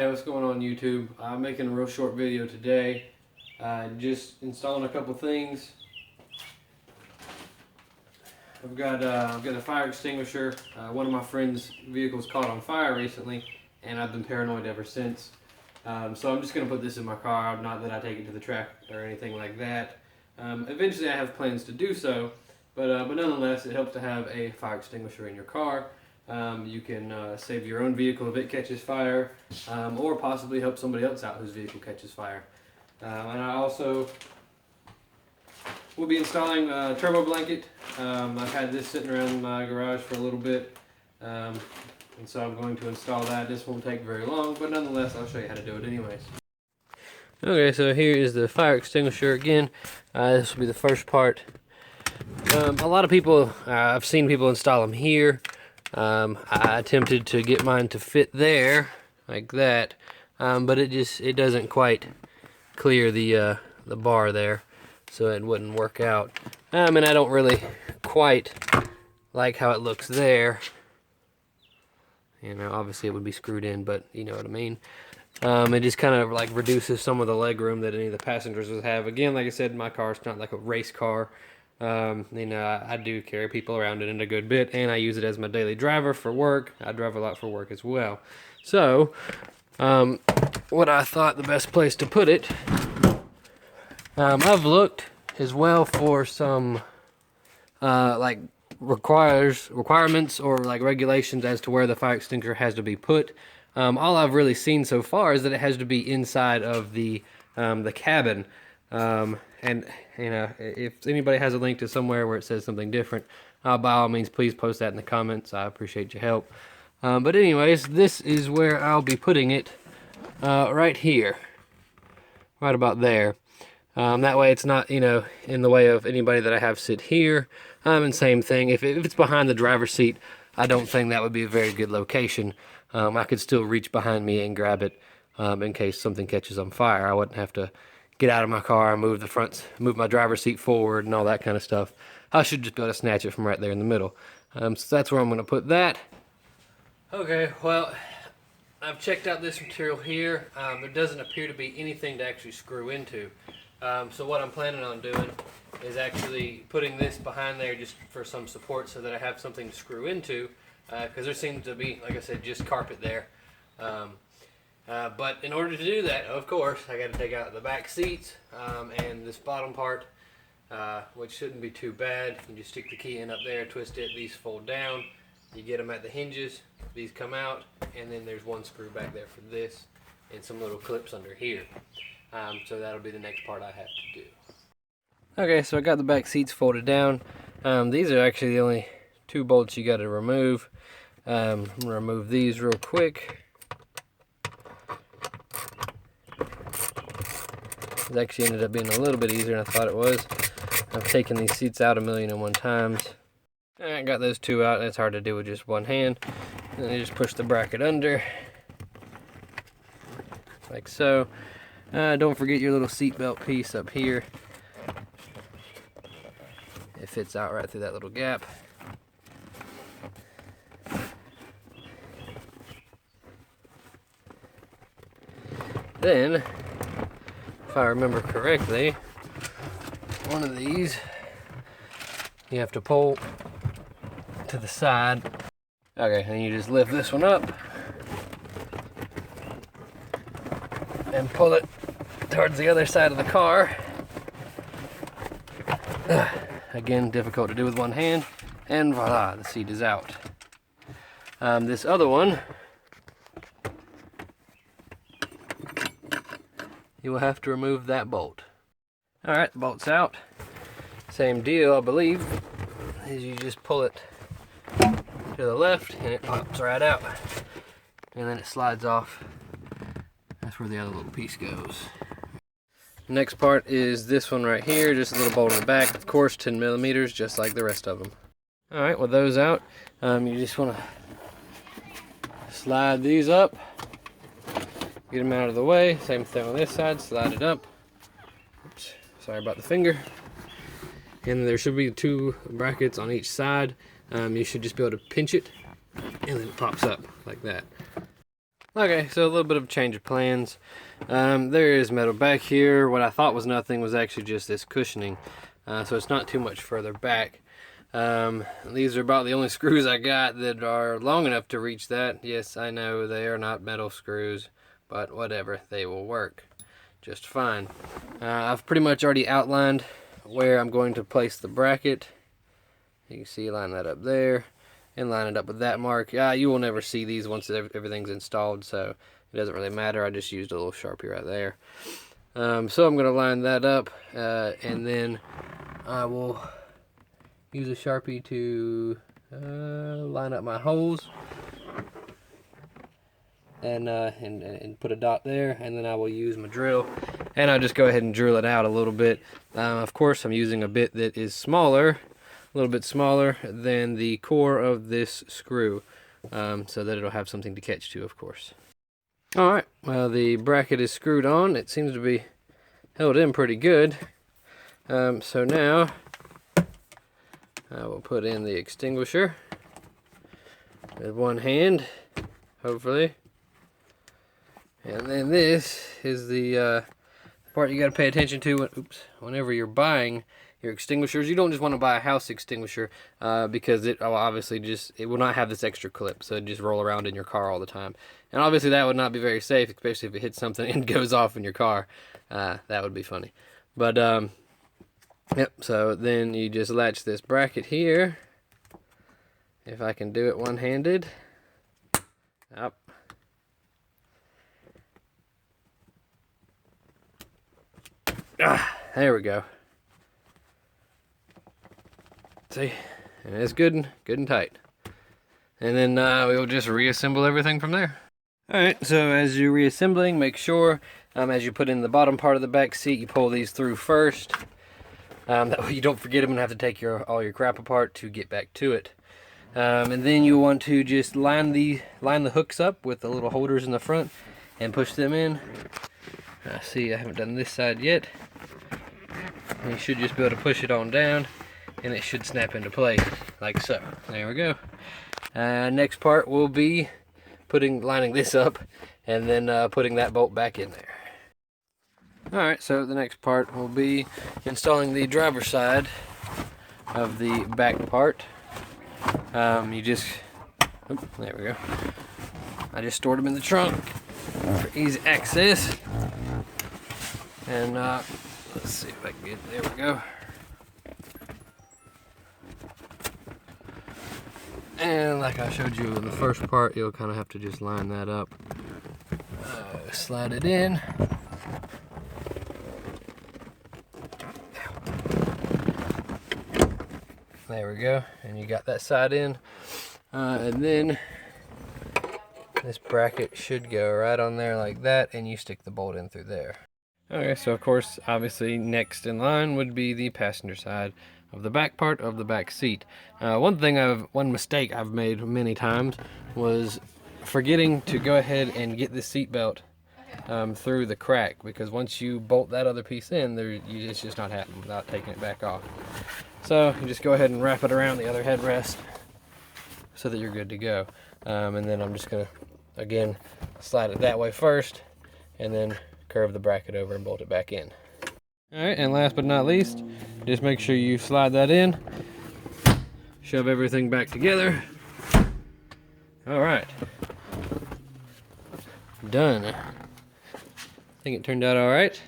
Hey, what's going on YouTube? I'm making a real short video today. Just installing a couple things. I've got a fire extinguisher. One of my friend's vehicles caught on fire recently, and I've been paranoid ever since. So I'm just going to put this in my car, not that I take it to the track or anything like that. Eventually I have plans to do so, but nonetheless it helps to have a fire extinguisher in your car. You can save your own vehicle if it catches fire, or possibly help somebody else out whose vehicle catches fire. And I also will be installing a turbo blanket. I've had this sitting around my garage for a little bit, and so I'm going to install that. This won't take very long, but nonetheless I'll show you how to do it anyways. Okay, so here is the fire extinguisher again. This will be the first part. A lot of people, I've seen people install them here. I attempted to get mine to fit there, like that, but it doesn't quite clear the bar there, so it wouldn't work out. And I don't really quite like how it looks there. You know, obviously it would be screwed in, but you know what I mean. It just kind of like reduces some of the leg room that any of the passengers would have. Again, like I said, my car is not like a race car. You know, I do carry people around in it a good bit, and I use it as my daily driver for work. I drive a lot for work as well. So, what I thought the best place to put it, I've looked as well for some, like requirements or like regulations as to where the fire extinguisher has to be put. All I've really seen so far is that it has to be inside of the cabin. And you know, if anybody has a link to somewhere where it says something different, by all means, please post that in the comments. I appreciate your help. But anyways, this is where I'll be putting it, right here, right about there. That way it's not, you know, in the way of anybody that I have sit here. And same thing, if it's behind the driver's seat, I don't think that would be a very good location. I could still reach behind me and grab it in case something catches on fire. I wouldn't have to get out of my car and move my driver's seat forward and all that kind of stuff. I should just be able to snatch it from right there in the middle. So that's where I'm going to put that. Okay, well, I've checked out this material here. There doesn't appear to be anything to actually screw into. So what I'm planning on doing is actually putting this behind there just for some support so that I have something to screw into, because there seems to be, like I said, just carpet there. But in order to do that, of course, I got to take out the back seats and this bottom part, which shouldn't be too bad. You just stick the key in up there, twist it, these fold down, you get them at the hinges, these come out, and then there's one screw back there for this and some little clips under here. So that'll be the next part I have to do. Okay, so I got the back seats folded down. These are actually the only two bolts you got to remove. I'm going to remove these real quick. It actually ended up being a little bit easier than I thought it was. I've taken these seats out 1,000,001 times. I got those two out, and it's hard to do with just one hand. And then you just push the bracket under, like so. Don't forget your little seat belt piece up here. It fits out right through that little gap. Then, if I remember correctly, one of these you have to pull to the side. Okay, and you just lift this one up and pull it towards the other side of the car. Again, difficult to do with one hand, and voila, the seat is out. This other one, you will have to remove that bolt. Alright, the bolt's out. Same deal, I believe, is you just pull it to the left and it pops right out. And then it slides off. That's where the other little piece goes. Next part is this one right here, just a little bolt in the back, of course 10mm, just like the rest of them. Alright, with those out, you just want to slide these up. Get them out of the way. Same thing on this side. Slide it up. Oops, sorry about the finger. And there should be two brackets on each side. You should just be able to pinch it, and then it pops up like that. Okay, so a little bit of change of plans. There is metal back here. What I thought was nothing was actually just this cushioning. So it's not too much further back. These are about the only screws I got that are long enough to reach that. Yes, I know they are not metal screws, but whatever, they will work just fine. I've pretty much already outlined where I'm going to place the bracket. You can see, line that up there and line it up with that mark. You will never see these once everything's installed, so it doesn't really matter. I just used a little Sharpie right there. So I'm going to line that up, and then I will use a Sharpie to line up my holes and put a dot there, and then I will use my drill, and I'll just go ahead and drill it out a little bit. Of course, I'm using a bit that is smaller, a little bit smaller than the core of this screw, so that it'll have something to catch to, of course. Alright, well, the bracket is screwed on. It seems to be held in pretty good. So now I will put in the extinguisher with one hand, hopefully. And then this is the part you got to pay attention to whenever you're buying your extinguishers. You don't just want to buy a house extinguisher because it will not have this extra clip, so it just roll around in your car all the time. And obviously that would not be very safe, especially if it hits something and goes off in your car. That would be funny. But yep, so then you just latch this bracket here. If I can do it one-handed. Up. There we go. See, and it's good and tight. And then we'll just reassemble everything from there. Alright, so as you're reassembling, make sure as you put in the bottom part of the back seat, you pull these through first. That way you don't forget them and have to take all your crap apart to get back to it. And then you want to just line the hooks up with the little holders in the front and push them in. See, I haven't done this side yet. You should just be able to push it on down and it should snap into place like so. There we go. Next part will be lining this up and then putting that bolt back in there. Alright, so the next part will be installing the driver's side of the back part. There we go. I just stored them in the trunk for easy access. And let's see if I can get, there we go. And like I showed you in the first part, you'll kind of have to just line that up. Slide it in. There we go, and you got that side in. And then this bracket should go right on there like that, and you stick the bolt in through there. Okay, so of course, obviously next in line would be the passenger side of the back part of the back seat. One mistake I've made many times was forgetting to go ahead and get the seat belt through the crack, because once you bolt that other piece in, it's just not happening without taking it back off. So you just go ahead and wrap it around the other headrest so that you're good to go. And then I'm just gonna, again, slide it that way first and then curve the bracket over and bolt it back in. Alright, and last but not least, just make sure you slide that in, shove everything back together. Alright, done. I think it turned out alright.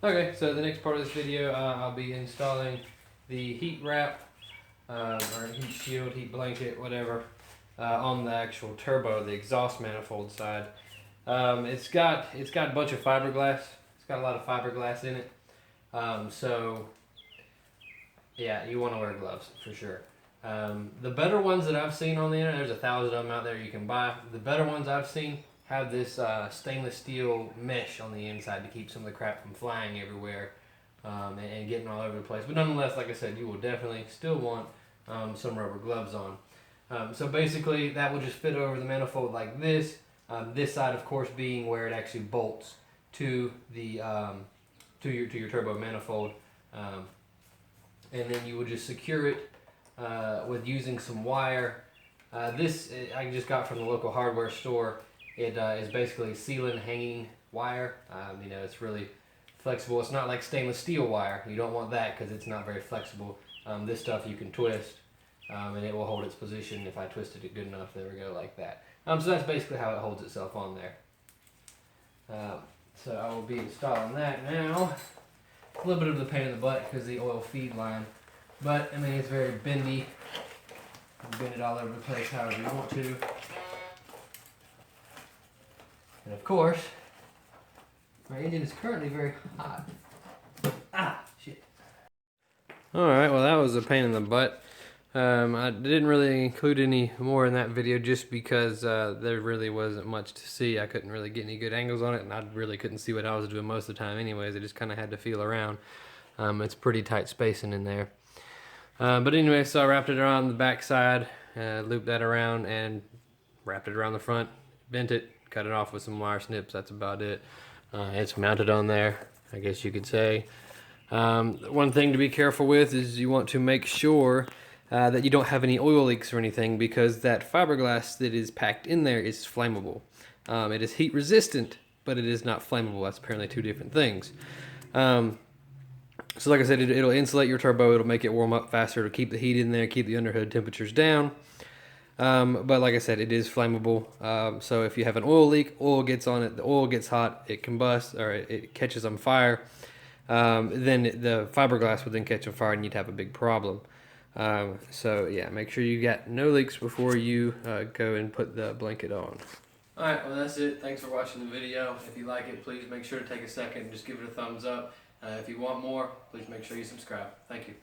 Okay, so the next part of this video, I'll be installing the heat wrap, or heat shield, heat blanket, whatever, on the actual turbo, the exhaust manifold side. It's got a bunch of fiberglass. It's got a lot of fiberglass in it. So yeah, you want to wear gloves for sure. The better ones that I've seen on the internet, there's 1,000 of them out there you can buy. The better ones I've seen have this stainless steel mesh on the inside to keep some of the crap from flying everywhere and getting all over the place. But nonetheless, like I said, you will definitely still want some rubber gloves on. So basically, that will just fit over the manifold like this. This side, of course, being where it actually bolts to the to your turbo manifold, and then you will just secure it with using some wire. This I just got from the local hardware store. It is basically sealant hanging wire. You know, it's really flexible. It's not like stainless steel wire. You don't want that because it's not very flexible. This stuff you can twist, and it will hold its position if I twisted it good enough. There we go, like that. So that's basically how it holds itself on there. So I will be installing that now. A little bit of the pain in the butt because of the oil feed line, but I mean it's very bendy. You can bend it all over the place however you want to. And of course, my engine is currently very hot. Ah, shit. Alright, well that was a pain in the butt. I didn't really include any more in that video just because there really wasn't much to see. I couldn't really get any good angles on it, and I really couldn't see what I was doing most of the time anyways. I just kind of had to feel around. It's pretty tight spacing in there. But anyway, so I wrapped it around the back side, looped that around, and wrapped it around the front, bent it, cut it off with some wire snips. That's about it. It's mounted on there, I guess you could say. One thing to be careful with is you want to make sure that you don't have any oil leaks or anything, because that fiberglass that is packed in there is flammable. It is heat resistant, but it is not flammable. That's apparently two different things. So like I said, it'll insulate your turbo. It'll make it warm up faster. It'll keep the heat in there, keep the underhood temperatures down. But like I said, it is flammable. So if you have an oil leak, oil gets on it, the oil gets hot, it combusts, or it catches on fire. Then the fiberglass would then catch on fire and you'd have a big problem. So yeah, make sure you got no leaks before you go and put the blanket on. Alright, well that's it. Thanks for watching the video. If you like it, please make sure to take a second and just give it a thumbs up. If you want more, please make sure you subscribe. Thank you.